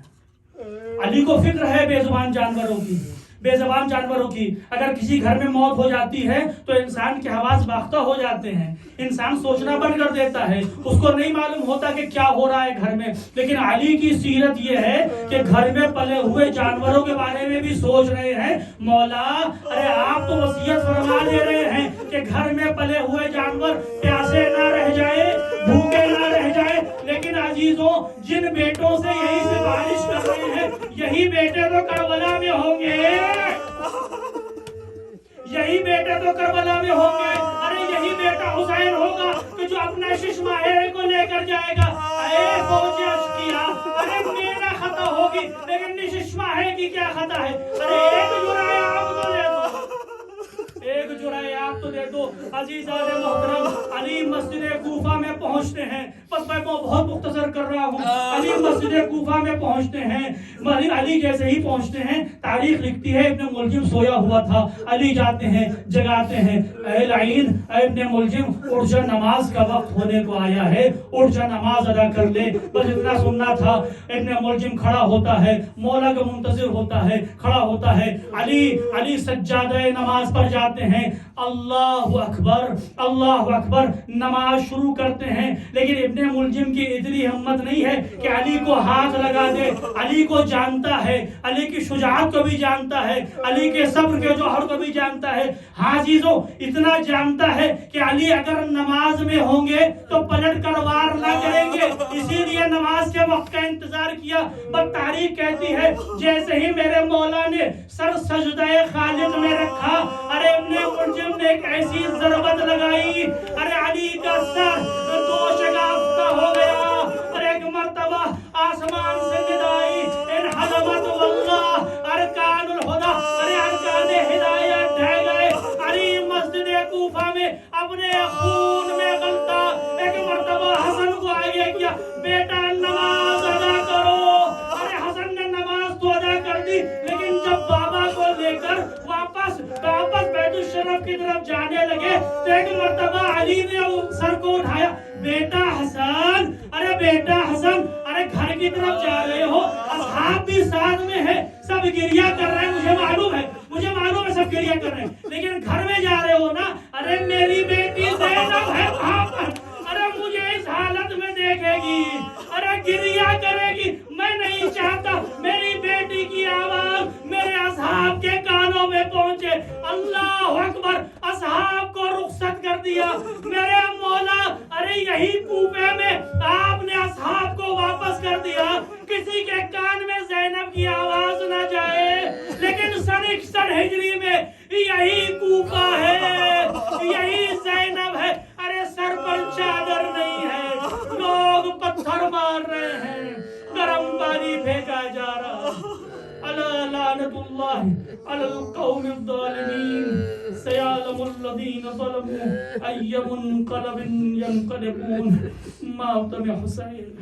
علی کو فکر ہے بے زبان جانوروں کی. بے زبان جانوروں کی اگر کسی گھر میں موت ہو جاتی ہے تو انسان کے حواس باختہ ہو جاتے ہیں، انسان سوچنا بند کر دیتا ہے، اس کو نہیں معلوم ہوتا کہ کیا ہو رہا ہے گھر میں. لیکن علی کی سیرت یہ ہے کہ گھر میں پلے ہوئے جانوروں کے بارے میں بھی سوچ رہے ہیں. مولا ارے آپ تو وصیت فرما دے رہے ہیں کہ گھر میں پلے ہوئے جانور پیاسے نہ رہ جائے، بھوکے نہ رہ جائے. لیکن عزیزوں، جن بیٹوں سے یہی سفارش کر رہے ہیں یہی بیٹے تو کربلا میں ہوں گے، یہی بیٹے تو کربلا میں ہوں گے. ارے یہی بیٹا حسین ہوگا کہ جو اپنا ششماہے کو لے کر جائے گا. اے فوج اشقیا، ارے میرا خطا ہوگی لیکن ششماہے کی کیا خطا ہے؟ ارے ایک جرعہ آپ تو دے دو، ایک جرعہ آپ تو دے دو. عزیزان محترم، علی مسجد کوفہ میں پہنچتے ہیں. بس میں بہت مختصر کر رہا ہوں. علی مسجد کوفہ میں پہنچتے ہیں. علی جیسے ہی پہنچتے ہیں تاریخ لکھتی ہے ابن ملجم سویا ہوا تھا. علی جاتے ہیں جگاتے ہیں، اے لعین، اے ابن ملجم، اٹھ جا، نماز کا وقت ہونے کو آیا ہے، اٹھ جا نماز ادا کر لے. بس اتنا سننا تھا. ابن ملجم کھڑا ہوتا ہے، مولا کا منتظر ہوتا ہے، کھڑا ہوتا ہے. علی سجادہ نماز پر جاتے ہیں. اللہ اکبر، اللہ اکبر، نماز شروع کرتے ہیں. لیکن ابن ملجم کی اتنی ہمت نہیں ہے کہ علی کو ہاتھ لگا دے. علی کو جانتا ہے، علی کی شجاعت کو بھی جانتا ہے، علی کے صبر کے جوہر کو بھی جانتا ہے. ہاں عزیزوں، اتنا جانتا ہے کہ علی اگر نماز میں ہوں گے تو پلٹ کر وار نہ کریں گے، اسی لیے نماز کے وقت کا انتظار کیا. بس تاریخ کہتی ہے جیسے ہی میرے مولا نے سر سجدہ خالد میں رکھا، ارے ابن ملجم نے ایک ایسی ضربت لگائی، ارے علی کا سر دو شگافتہ ہو گیا. اور ایک مرتبہ آسمان سے ندائی، ان حلمت واللہ ارکان الہدا، ارے ارکان ہدایت ڈھہ گئے. علی مسجد کوفہ میں اپنے خون میں غلطہ ایک مرتبہ حسن کو آگے کیا، بیٹا نماز ادا کرو. ارے حسن نے نماز تو ادا کر دی، لیکن جب بابا کو لے کر واپس بیت الشرف کی طرف جانے لگے تو ایک مرتبہ علی نے سر کو اٹھایا، بیٹا حسن، ارے بیٹا حسن، ارے گھر کی طرف جا رہے ہو، اصحاب بھی ساتھ میں ہے، سب گریہ کر رہے ہیں، مجھے معلوم ہے سب گریہ کر رہے ہیں، لیکن گھر میں جا رہے ہو نا. ارے میری بیٹی زینب ہے وہاں پر، ارے مجھے اس حالت میں دیکھے گی، ارے گریہ کرے گی. میں نہیں چاہتا میری بیٹی کی آواز میرے اصحاب کے کانوں میں پہنچے. اللہ اکبر، اصحاب کو رخصت کر دیا. میرے مولا، ارے یہی کوفے میں آپ نے اصحاب کو واپس کر دیا، کسی کے کان میں زینب کی آواز نہ جائے. لیکن سن 61 ہجری میں یہی کوفہ ہے، یہی زینب ہے. ارے سر پر چادر نہیں ہے، لوگ پتھر مار رہے ہیں، گرم پانی پھینکا جا رہا. الا لعنت اللہ علی القوم الظالمین، سیعلم الذین ظلموا ای منقلب ینقلبون. ماتم حسین.